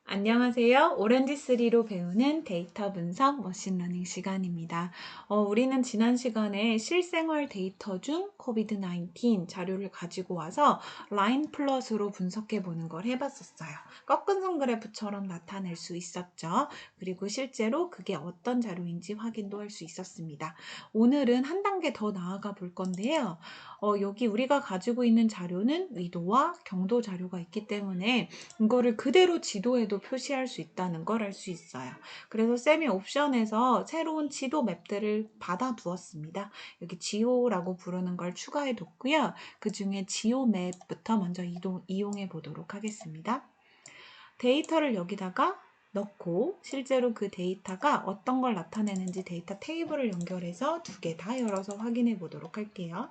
안녕하세요. 오렌지3로 배우는 데이터 분석 머신러닝 시간입니다. 우리는 지난 시간에 실생활 데이터 중 COVID-19 자료를 가지고 와서 라인 플롯으로 분석해 보는 걸 해봤었어요. 꺾은 선 그래프처럼 나타낼 수 있었죠. 그리고 실제로 그게 어떤 자료인지 확인도 할 수 있었습니다. 오늘은 한 단계 더 나아가 볼 건데요. 여기 우리가 가지고 있는 자료는 위도와 경도 자료가 있기 때문에 이거를 그대로 지도에도 표시할 수 있다는 걸 알 수 있어요. 그래서 쌤이 옵션에서 새로운 지도 맵들을 받아 두었습니다. 여기 지오라고 부르는 걸 추가해 뒀고요. 그 중에 지오 맵부터 먼저 이용해 보도록 하겠습니다. 데이터를 여기다가 넣고 실제로 그 데이터가 어떤 걸 나타내는지 데이터 테이블을 연결해서 두 개 다 열어서 확인해 보도록 할게요.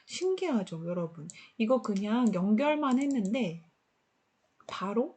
신기하죠, 여러분? 이거 그냥 연결만 했는데 바로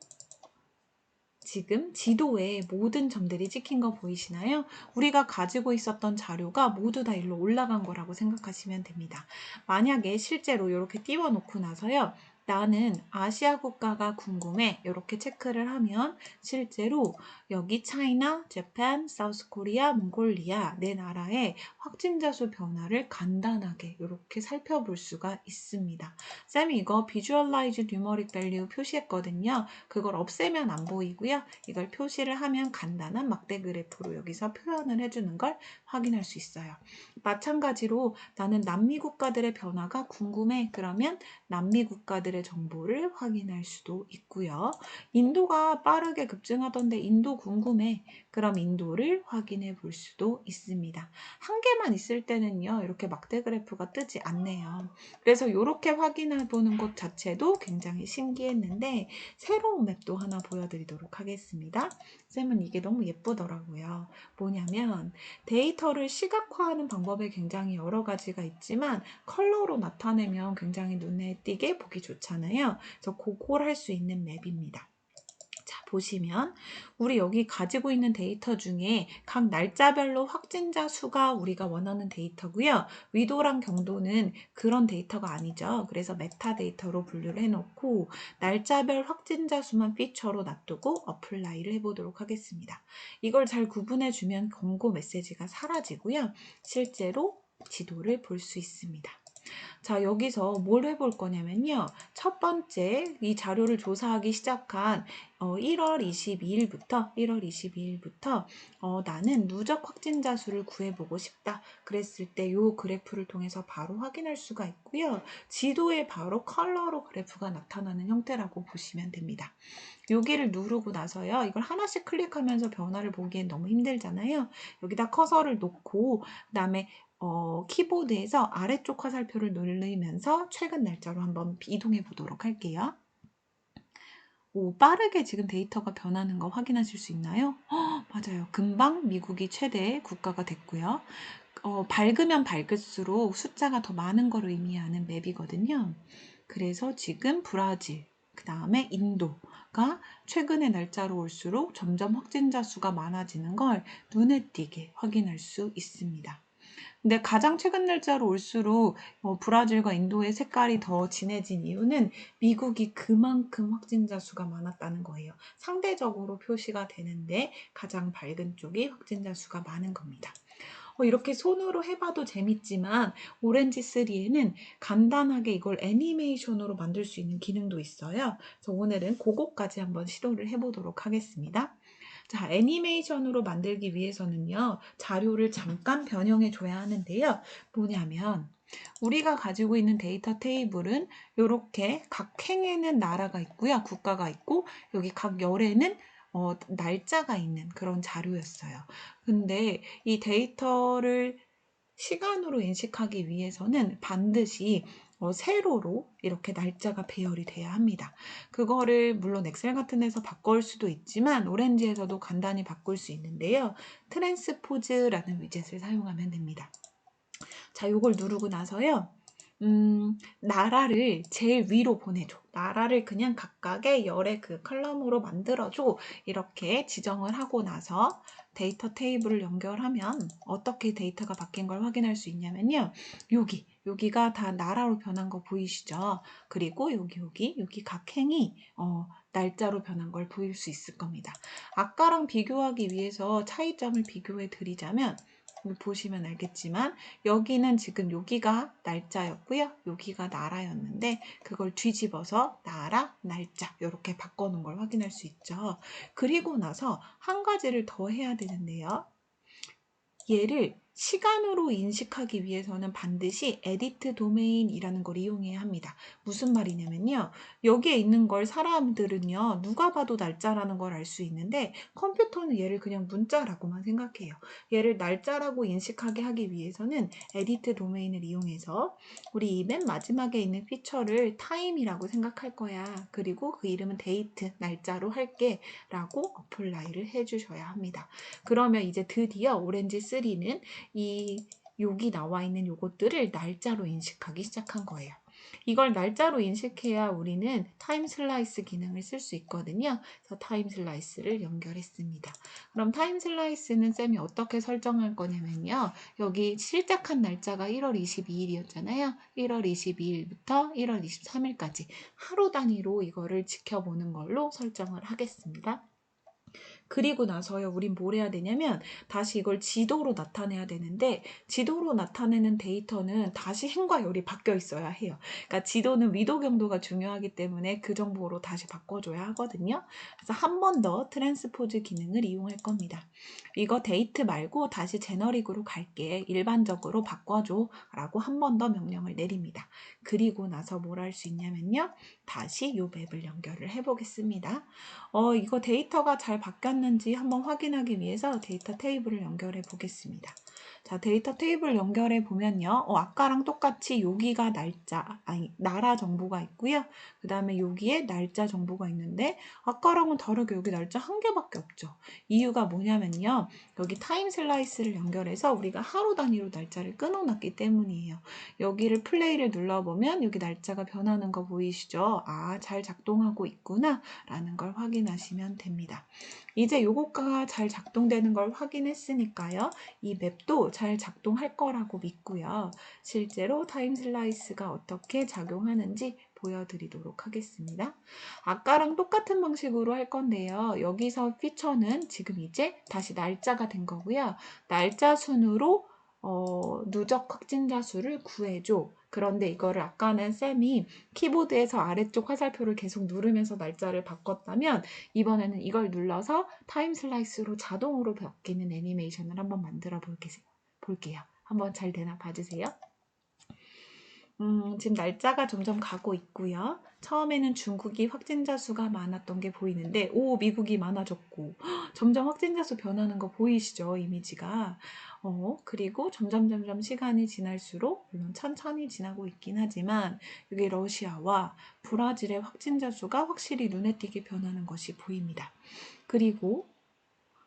지금 지도에 모든 점들이 찍힌 거 보이시나요? 우리가 가지고 있었던 자료가 모두 다 일로 올라간 거라고 생각하시면 됩니다. 만약에 실제로 이렇게 띄워놓고 나서요. 나는 아시아 국가가 궁금해 이렇게 체크를 하면 실제로 여기 차이나, 재팬, 사우스 코리아, 몽골리아 네 나라의 확진자 수 변화를 간단하게 이렇게 살펴볼 수가 있습니다. 쌤이 이거 비주얼라이즈 뉴머릭 밸류 표시했거든요. 그걸 없애면 안 보이고요. 이걸 표시를 하면 간단한 막대 그래프로 여기서 표현을 해주는 걸 확인할 수 있어요. 마찬가지로 나는 남미 국가들의 변화가 궁금해. 그러면 남미 국가들의 정보를 확인할 수도 있고요. 인도가 빠르게 급증하던데 인도 궁금해. 그럼 인도를 확인해 볼 수도 있습니다. 한 개만 있을 때는요. 이렇게 막대 그래프가 뜨지 않네요. 그래서 이렇게 확인해 보는 것 자체도 굉장히 신기했는데 새로운 맵도 하나 보여드리도록 하겠습니다. 쌤은 이게 너무 예쁘더라고요. 뭐냐면 데이터를 시각화하는 방법에 굉장히 여러 가지가 있지만 컬러로 나타내면 굉장히 눈에 띄게 보기 좋잖아요. 그래서 그걸 할 수 있는 맵입니다. 자, 보시면 우리 여기 가지고 있는 데이터 중에 각 날짜별로 확진자 수가 우리가 원하는 데이터고요. 위도랑 경도는 그런 데이터가 아니죠. 그래서 메타데이터로 분류를 해놓고 날짜별 확진자 수만 피처로 놔두고 어플라이를 해보도록 하겠습니다. 이걸 잘 구분해주면 경고 메시지가 사라지고요. 실제로 지도를 볼 수 있습니다. 자, 여기서 뭘 해볼 거냐면요. 첫 번째, 이 자료를 조사하기 시작한 1월 22일부터 나는 누적 확진자 수를 구해보고 싶다. 그랬을 때 이 그래프를 통해서 바로 확인할 수가 있고요. 지도에 바로 컬러로 그래프가 나타나는 형태라고 보시면 됩니다. 여기를 누르고 나서요. 이걸 하나씩 클릭하면서 변화를 보기엔 너무 힘들잖아요. 여기다 커서를 놓고 그다음에 키보드에서 아래쪽 화살표를 누르면서 최근 날짜로 한번 이동해 보도록 할게요. 오, 빠르게 지금 데이터가 변하는 거 확인하실 수 있나요? 맞아요. 금방 미국이 최대 국가가 됐고요. 밝으면 밝을수록 숫자가 더 많은 걸 의미하는 맵이거든요. 그래서 지금 브라질, 그 다음에 인도가 최근의 날짜로 올수록 점점 확진자 수가 많아지는 걸 눈에 띄게 확인할 수 있습니다. 근데 가장 최근 날짜로 올수록 브라질과 인도의 색깔이 더 진해진 이유는 미국이 그만큼 확진자 수가 많았다는 거예요. 상대적으로 표시가 되는데 가장 밝은 쪽이 확진자 수가 많은 겁니다. 이렇게 손으로 해봐도 재밌지만 오렌지3에는 간단하게 이걸 애니메이션으로 만들 수 있는 기능도 있어요. 그래서 오늘은 그거까지 한번 시도를 해보도록 하겠습니다. 자, 애니메이션으로 만들기 위해서는요, 자료를 잠깐 변형해 줘야 하는데요. 뭐냐면, 우리가 가지고 있는 데이터 테이블은 이렇게 각 행에는 나라가 있고요, 국가가 있고, 여기 각 열에는 날짜가 있는 그런 자료였어요. 근데 이 데이터를 시간으로 인식하기 위해서는 반드시 세로로 이렇게 날짜가 배열이 돼야 합니다. 그거를 물론 엑셀 같은 데서 바꿀 수도 있지만 오렌지에서도 간단히 바꿀 수 있는데요. 트랜스포즈라는 위젯을 사용하면 됩니다. 자, 요걸 누르고 나서요. 나라를 제일 위로 보내줘. 나라를 그냥 각각의 열의 그 컬럼으로 만들어줘. 이렇게 지정을 하고 나서 데이터 테이블을 연결하면 어떻게 데이터가 바뀐 걸 확인할 수 있냐면요. 여기 여기가 다 나라로 변한 거 보이시죠? 그리고 여기 각행이 날짜로 변한 걸 보일 수 있을 겁니다. 아까랑 비교하기 위해서 차이점을 비교해 드리자면 보시면 알겠지만 여기는 지금 여기가 날짜였고요. 여기가 나라였는데 그걸 뒤집어서 나라, 날짜 이렇게 바꿔놓은 걸 확인할 수 있죠. 그리고 나서 한 가지를 더 해야 되는데요. 얘를 시간으로 인식하기 위해서는 반드시 edit domain이라는 걸 이용해야 합니다. 무슨 말이냐면요. 여기에 있는 걸 사람들은요. 누가 봐도 날짜라는 걸 알 수 있는데 컴퓨터는 얘를 그냥 문자라고만 생각해요. 얘를 날짜라고 인식하게 하기 위해서는 edit domain을 이용해서 우리 이 맨 마지막에 있는 피처를 time이라고 생각할 거야. 그리고 그 이름은 date, 날짜로 할게 라고 어플라이를 해주셔야 합니다. 그러면 이제 드디어 오렌지 3는 여기 나와 있는 요것들을 날짜로 인식하기 시작한 거예요. 이걸 날짜로 인식해야 우리는 타임 슬라이스 기능을 쓸 수 있거든요. 그래서 타임 슬라이스를 연결했습니다. 그럼 타임 슬라이스는 쌤이 어떻게 설정할 거냐면요. 여기 시작한 날짜가 1월 22일이었잖아요. 1월 22일부터 1월 23일까지 하루 단위로 이거를 지켜보는 걸로 설정을 하겠습니다. 그리고 나서요, 우린 뭘 해야 되냐면 다시 이걸 지도로 나타내야 되는데 지도로 나타내는 데이터는 다시 행과 열이 바뀌어 있어야 해요. 그러니까 지도는 위도 경도가 중요하기 때문에 그 정보로 다시 바꿔줘야 하거든요. 그래서 한 번 더 트랜스포즈 기능을 이용할 겁니다. 이거 데이트 말고 다시 제너릭으로 갈게. 일반적으로 바꿔줘. 라고 한 번 더 명령을 내립니다. 그리고 나서 뭘 할 수 있냐면요. 다시 이 맵을 연결을 해보겠습니다. 이거 데이터가 잘 바뀌었는지 한번 확인하기 위해서 데이터 테이블을 연결해 보겠습니다. 자, 데이터 테이블 연결해 보면요. 아까랑 똑같이 여기가 나라 정보가 있고요. 그 다음에 여기에 날짜 정보가 있는데 아까랑은 다르게 여기 날짜 한 개밖에 없죠. 이유가 뭐냐면요. 여기 타임 슬라이스를 연결해서 우리가 하루 단위로 날짜를 끊어놨기 때문이에요. 여기를 플레이를 눌러보면 여기 날짜가 변하는 거 보이시죠? 아, 잘 작동하고 있구나 라는 걸 확인하시면 됩니다. 이제 요거가 잘 작동되는 걸 확인했으니까요. 이 맵도 잘 작동할 거라고 믿고요. 실제로 타임 슬라이스가 어떻게 작용하는지 보여드리도록 하겠습니다. 아까랑 똑같은 방식으로 할 건데요. 여기서 피처는 지금 이제 다시 날짜가 된 거고요. 날짜 순으로 누적 확진자 수를 구해줘. 그런데 이거를 아까는 쌤이 키보드에서 아래쪽 화살표를 계속 누르면서 날짜를 바꿨다면 이번에는 이걸 눌러서 타임 슬라이스로 자동으로 바뀌는 애니메이션을 한번 만들어 볼게요. 한번 잘 되나 봐주세요. 지금 날짜가 점점 가고 있고요. 처음에는 중국이 확진자 수가 많았던 게 보이는데 미국이 많아졌고 점점 확진자 수 변하는 거 보이시죠? 이미지가. 그리고 점점 시간이 지날수록 물론 천천히 지나고 있긴 하지만 여기 러시아와 브라질의 확진자 수가 확실히 눈에 띄게 변하는 것이 보입니다. 그리고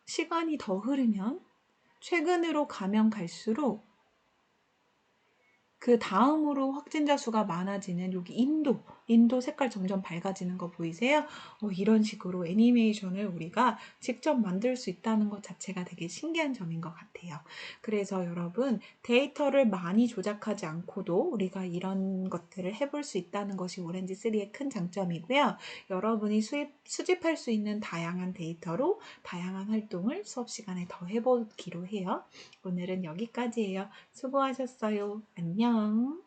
시간이 더 흐르면 최근으로 가면 갈수록 그 다음으로 확진자 수가 많아지는 여기 인도 색깔 점점 밝아지는 거 보이세요? 이런 식으로 애니메이션을 우리가 직접 만들 수 있다는 것 자체가 되게 신기한 점인 것 같아요. 그래서 여러분 데이터를 많이 조작하지 않고도 우리가 이런 것들을 해볼 수 있다는 것이 오렌지3의 큰 장점이고요. 여러분이 수집할 수 있는 다양한 데이터로 다양한 활동을 수업 시간에 더 해보기로 해요. 오늘은 여기까지예요. 수고하셨어요. 안녕.